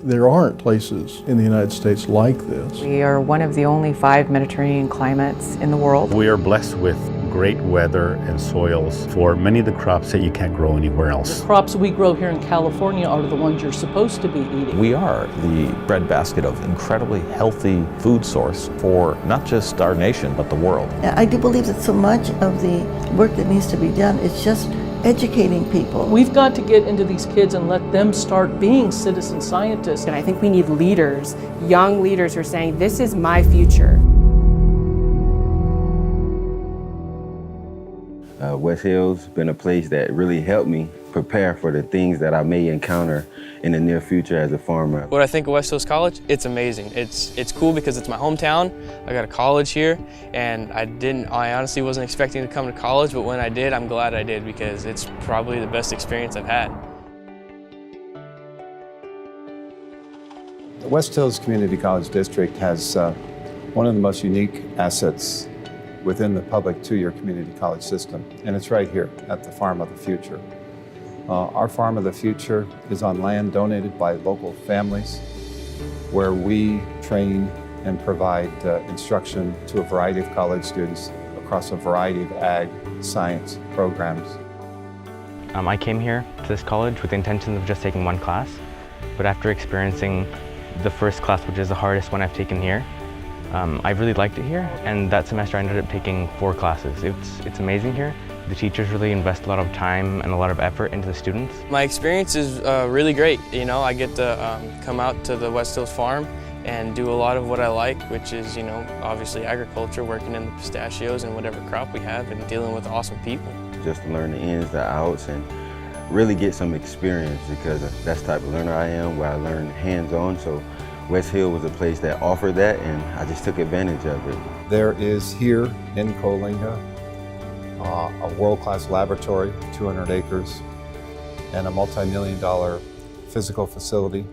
There aren't places in the United States like this. We are one of the only 5 Mediterranean climates in the world. We are blessed with great weather and soils for many of the crops that you can't grow anywhere else. The crops we grow here in California are the ones you're supposed to be eating. We are the breadbasket of incredibly healthy food source for not just our nation, but the world. I do believe that so much of the work that needs to be done is just educating people. We've got to get into these kids and let them start being citizen scientists. And I think we need leaders, young leaders who are saying, this is my future. West Hill's been a place that really helped me prepare for the things that I may encounter in the near future as a farmer. What I think of West Hills College, it's amazing. It's cool because it's my hometown. I got a college here, and I honestly wasn't expecting to come to college, but when I did, I'm glad I did because it's probably the best experience I've had. The West Hills Community College District has one of the most unique assets within the public two-year community college system, and it's right here at the Farm of the Future. Our Farm of the Future is on land donated by local families where we train and provide instruction to a variety of college students across a variety of ag science programs. I came here to this college with the intention of just taking one class, but after experiencing the first class, which is the hardest one I've taken here, I really liked it here, and that semester I ended up taking 4 classes. It's amazing here. The teachers really invest a lot of time and a lot of effort into the students. My experience is really great. You know, I get to come out to the West Hills Farm and do a lot of what I like, which is, you know, obviously agriculture, working in the pistachios and whatever crop we have and dealing with awesome people. Just to learn the ins, the outs, and really get some experience because that's the type of learner I am, where I learn hands-on. So West Hill was a place that offered that, and I just took advantage of it. There is here in Coalinga a world-class laboratory, 200 acres, and a multi-million-dollar physical facility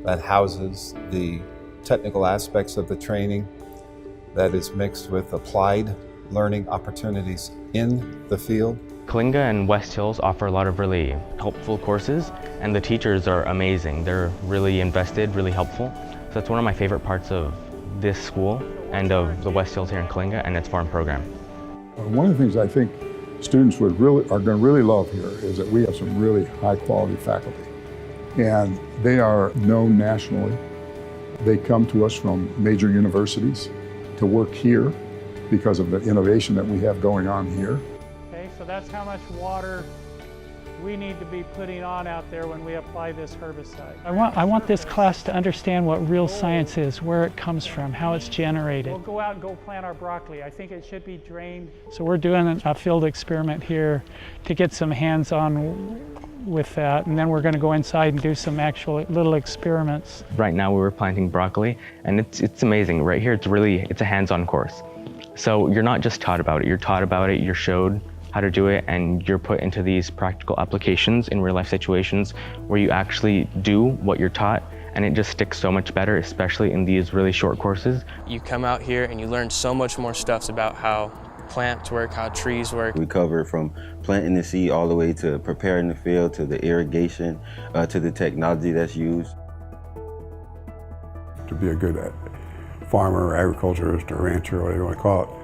that houses the technical aspects of the training that is mixed with applied learning opportunities in the field. Coalinga and West Hills offer a lot of really helpful courses, and the teachers are amazing. They're really invested, really helpful. So that's one of my favorite parts of this school and of the West Hills here in Coalinga and its farm program. One of the things I think students are going to really love here is that we have some really high quality faculty, and they are known nationally. They come to us from major universities to work here because of the innovation that we have going on here. Okay, so that's how much water we need to be putting on out there when we apply this herbicide. I want this class to understand what real science is, where it comes from, how it's generated. We'll go out and go plant our broccoli. I think it should be drained. So we're doing a field experiment here to get some hands-on with that, and then we're going to go inside and do some actual little experiments. Right now we were planting broccoli, and it's amazing. Right here it's a hands-on course. So you're not just taught about it, you're taught about it, you're showed how to do it, and you're put into these practical applications in real life situations where you actually do what you're taught, and it just sticks so much better, especially in these really short courses. You come out here and you learn so much more stuff about how plants work, how trees work. We cover from planting the seed all the way to preparing the field, to the irrigation, to the technology that's used. To be a good farmer, agriculturist, or rancher, whatever you want to call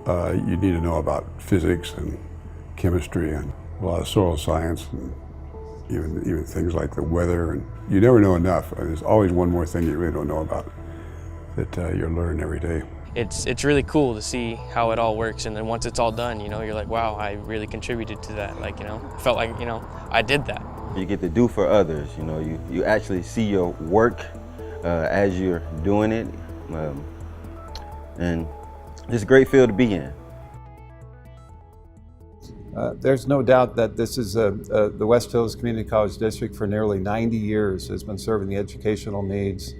it, you need to know about physics and chemistry and a lot of soil science, and even things like the weather. And you never know enough. There's always one more thing you really don't know about that you're learning every day. It's really cool to see how it all works, and then once it's all done, you know, you're like, wow, I really contributed to that. Like, you know, I felt like, you know, I did that. You get to do for others, you know, you actually see your work as you're doing it, and it's a great field to be in. There's no doubt that this is the West Hills Community College District for nearly 90 years has been serving the educational needs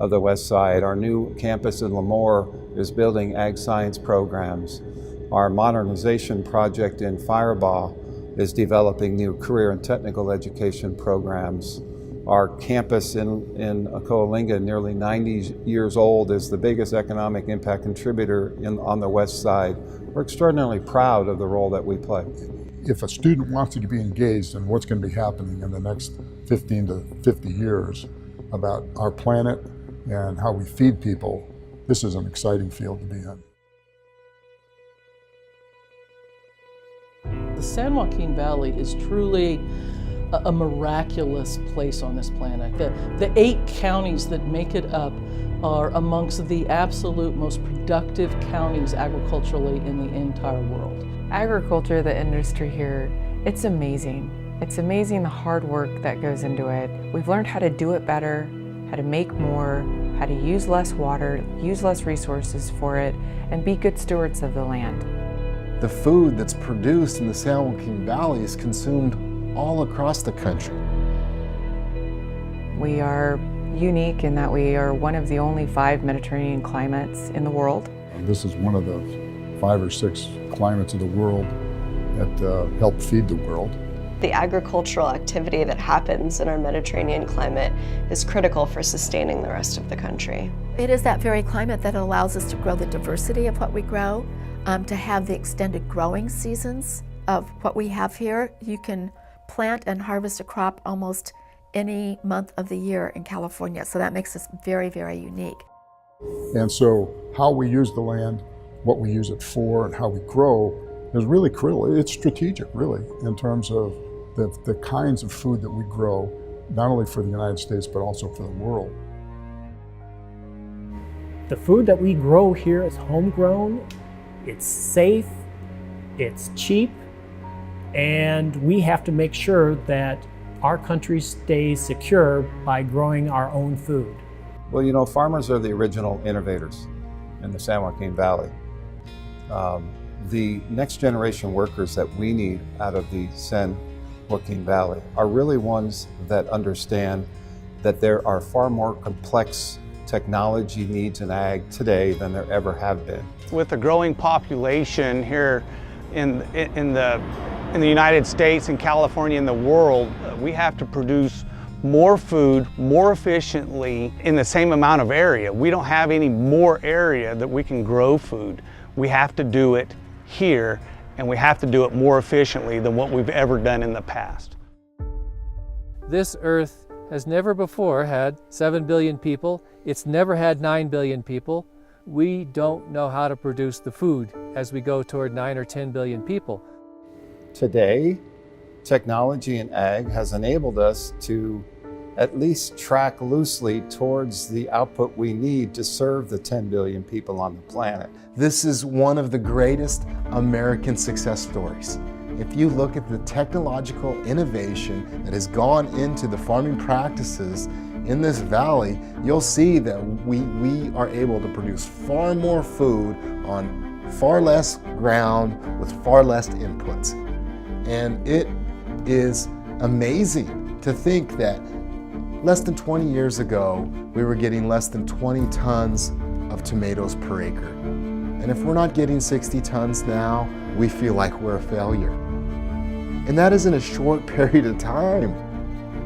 of the West Side. Our new campus in Lemoore is building ag science programs. Our modernization project in Firebaugh is developing new career and technical education programs. Our campus in Coalinga, nearly 90 years old, is the biggest economic impact contributor on the West Side. We're extraordinarily proud of the role that we play. If a student wants to be engaged in what's going to be happening in the next 15 to 50 years, about our planet and how we feed people, this is an exciting field to be in. The San Joaquin Valley is truly a miraculous place on this planet. The 8 counties that make it up are amongst the absolute most productive counties agriculturally in the entire world. Agriculture, the industry here, it's amazing. It's amazing the hard work that goes into it. We've learned how to do it better, how to make more, how to use less water, use less resources for it, and be good stewards of the land. The food that's produced in the San Joaquin Valley is consumed all across the country. We are unique in that we are one of the only 5 Mediterranean climates in the world. This is one of the 5 or 6 climates of the world that help feed the world. The agricultural activity that happens in our Mediterranean climate is critical for sustaining the rest of the country. It is that very climate that allows us to grow the diversity of what we grow, to have the extended growing seasons of what we have here. You can plant and harvest a crop almost any month of the year in California, so that makes us very, very unique. And so how we use the land, what we use it for, and how we grow is really critical. It's strategic, really, in terms of the kinds of food that we grow, not only for the United States, but also for the world. The food that we grow here is homegrown, it's safe, it's cheap, and we have to make sure that our country stays secure by growing our own food. Well, you know, farmers are the original innovators in the San Joaquin Valley. The next generation workers that we need out of the San Joaquin Valley are really ones that understand that there are far more complex technology needs in ag today than there ever have been. With a growing population here in the United States and California and the world, we have to produce more food more efficiently in the same amount of area. We don't have any more area that we can grow food. We have to do it here, and we have to do it more efficiently than what we've ever done in the past. This Earth has never before had 7 billion people. It's never had 9 billion people. We don't know how to produce the food as we go toward 9 or 10 billion people. Today, technology in ag has enabled us to at least track loosely towards the output we need to serve the 10 billion people on the planet. This is one of the greatest American success stories. If you look at the technological innovation that has gone into the farming practices in this valley, you'll see that we are able to produce far more food on far less ground with far less inputs. And it is amazing to think that less than 20 years ago, we were getting less than 20 tons of tomatoes per acre. And if we're not getting 60 tons now, we feel like we're a failure. And that is in a short period of time.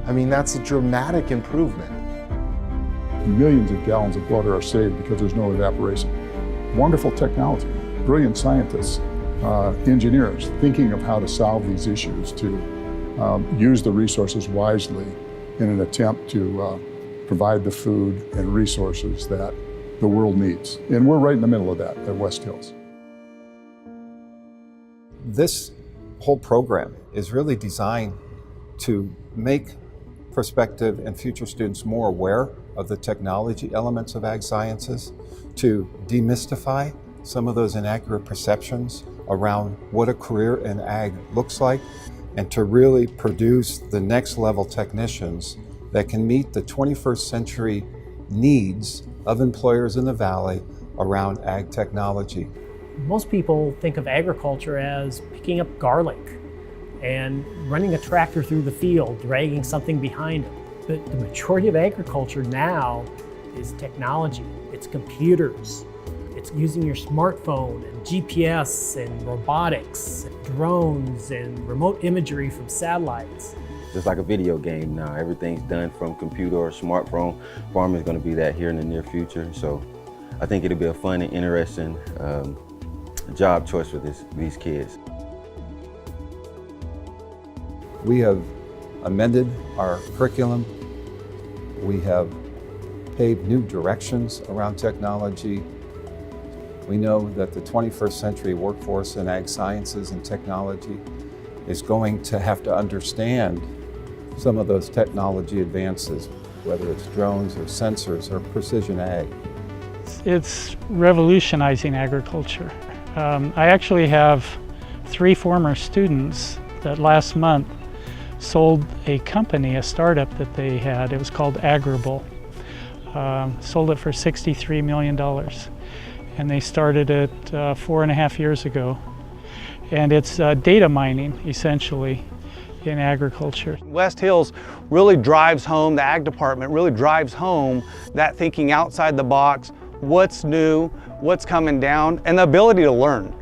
I mean, that's a dramatic improvement. Millions of gallons of water are saved because there's no evaporation. Wonderful technology, brilliant scientists, engineers thinking of how to solve these issues, to use the resources wisely in an attempt to provide the food and resources that the world needs. And we're right in the middle of that at West Hills. This whole program is really designed to make prospective and future students more aware of the technology elements of ag sciences, to demystify some of those inaccurate perceptions around what a career in ag looks like, and to really produce the next level technicians that can meet the 21st century needs of employers in the Valley around ag technology. Most people think of agriculture as picking up garlic and running a tractor through the field, dragging something behind it. But the majority of agriculture now is technology. It's computers. It's using your smartphone and GPS and robotics, and drones and remote imagery from satellites. Just like a video game now, everything's done from computer or smartphone. Farming is going to be that here in the near future. So I think it'll be a fun and interesting job choice for these kids. We have amended our curriculum. We have paved new directions around technology. We know that the 21st century workforce in ag sciences and technology is going to have to understand some of those technology advances, whether it's drones or sensors or precision ag. It's revolutionizing agriculture. I actually have 3 former students that last month sold a company, a startup that they had. It was called Agrable. Sold it for $63 million. And they started it 4.5 years ago. And it's data mining, essentially, in agriculture. West Hills really drives home, the ag department really drives home that thinking outside the box, what's new, what's coming down, and the ability to learn.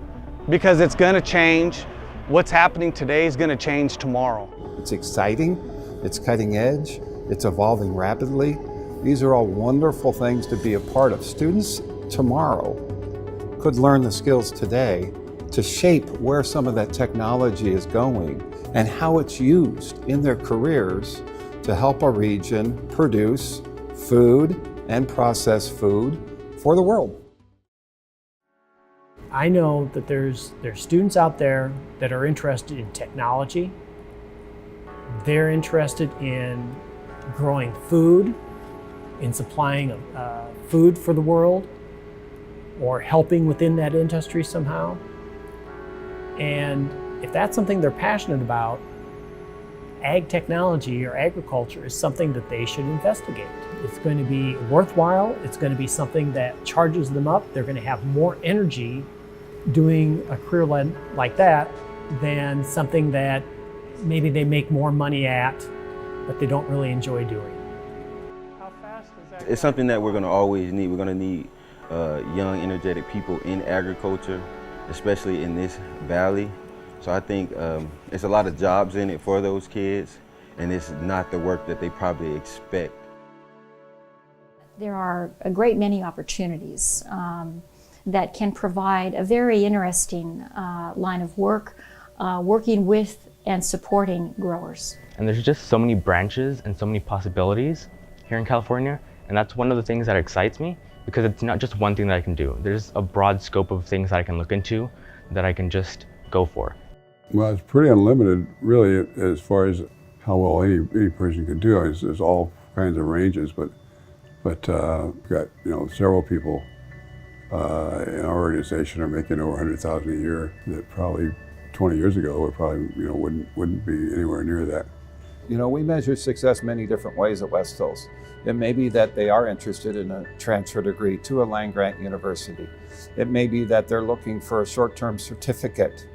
Because it's going to change. What's happening today is going to change tomorrow. It's exciting, it's cutting edge, it's evolving rapidly. These are all wonderful things to be a part of. Students tomorrow could learn the skills today to shape where some of that technology is going and how it's used in their careers to help a region produce food and process food for the world. I know that there's students out there that are interested in technology. They're interested in growing food, in supplying food for the world, or helping within that industry somehow. And if that's something they're passionate about, ag technology or agriculture is something that they should investigate. It's going to be worthwhile. It's going to be something that charges them up. They're going to have more energy doing a career like that than something that maybe they make more money at, but they don't really enjoy doing. It's something that we're going to always need. We're going to need young, energetic people in agriculture, especially in this valley. So I think it's a lot of jobs in it for those kids, and it's not the work that they probably expect. There are a great many opportunities that can provide a very interesting line of work, working with and supporting growers. And there's just so many branches and so many possibilities here in California, and that's one of the things that excites me, because it's not just one thing that I can do. There's a broad scope of things that I can look into that I can just go for. Well, it's pretty unlimited, really, as far as how well any person can do. There's all kinds of ranges, but we've got several people in our organization are making over $100,000 a year that probably 20 years ago would probably wouldn't be anywhere near that. We measure success many different ways at West Hills. It may be that they are interested in a transfer degree to a land-grant university. It may be that they're looking for a short-term certificate.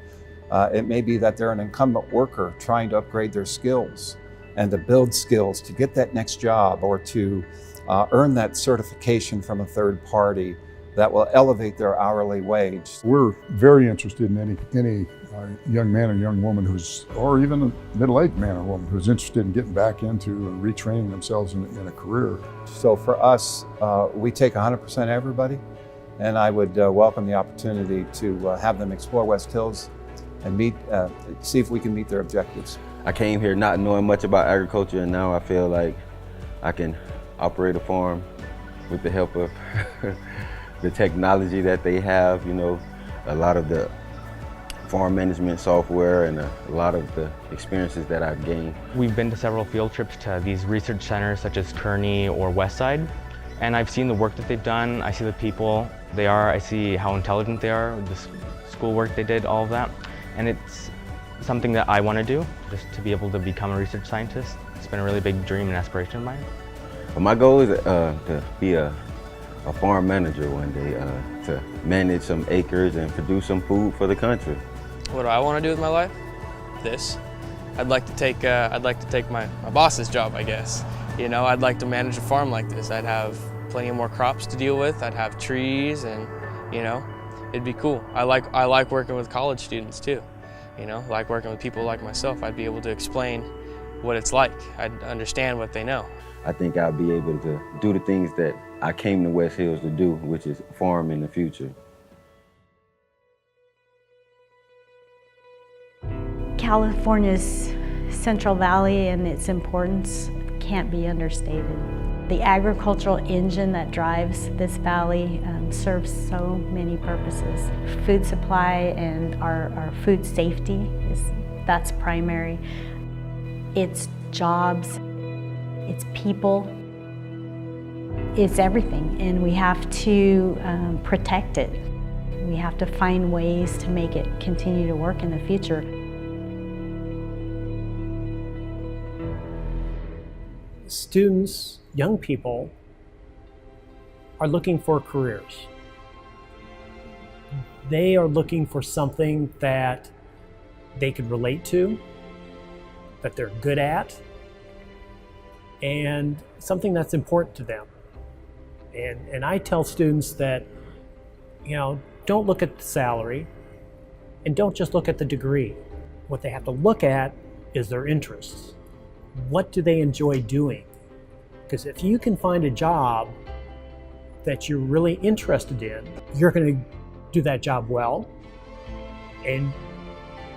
It may be that they're an incumbent worker trying to upgrade their skills and to build skills to get that next job or to earn that certification from a third party that will elevate their hourly wage. We're very interested in any young man or young woman or even a middle-aged man or woman who's interested in getting back into and retraining themselves in a career. So for us, we take 100% everybody, and I would welcome the opportunity to have them explore West Hills and see if we can meet their objectives. I came here not knowing much about agriculture, and now I feel like I can operate a farm with the help of the technology that they have, a lot of the farm management software and a lot of the experiences that I've gained. We've been to several field trips to these research centers such as Kearney or Westside, and I've seen the work that they've done. I see the people they are, I see how intelligent they are, the schoolwork they did, all of that. And it's something that I want to do, just to be able to become a research scientist. It's been a really big dream and aspiration of mine. Well, my goal is to be a farm manager one day, to manage some acres and produce some food for the country. What do I want to do with my life? This. I'd like to take my boss's job, I guess. I'd like to manage a farm like this. I'd have plenty more crops to deal with. I'd have trees, and it'd be cool. I like working with college students too. Like working with people like myself. I'd be able to explain what it's like. I'd understand what they know. I think I'll be able to do the things that I came to West Hills to do, which is farm in the future. California's Central Valley and its importance can't be understated. The agricultural engine that drives this valley serves so many purposes. Food supply and our food safety, that's primary. It's jobs, it's people, it's everything, and we have to protect it. We have to find ways to make it continue to work in the future. Students, young people, are looking for careers. They are looking for something that they can relate to, that they're good at, and something that's important to them. And I tell students that, don't look at the salary and don't just look at the degree. What they have to look at is their interests. What do they enjoy doing? Because if you can find a job that you're really interested in, you're going to do that job well, and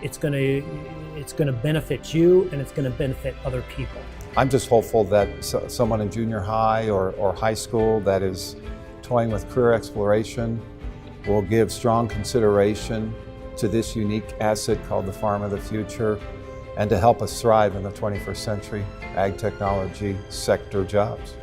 it's going to benefit you, and it's going to benefit other people. I'm just hopeful that someone in junior high or high school that is toying with career exploration will give strong consideration to this unique asset called the farm of the future, and to help us thrive in the 21st century ag technology sector jobs.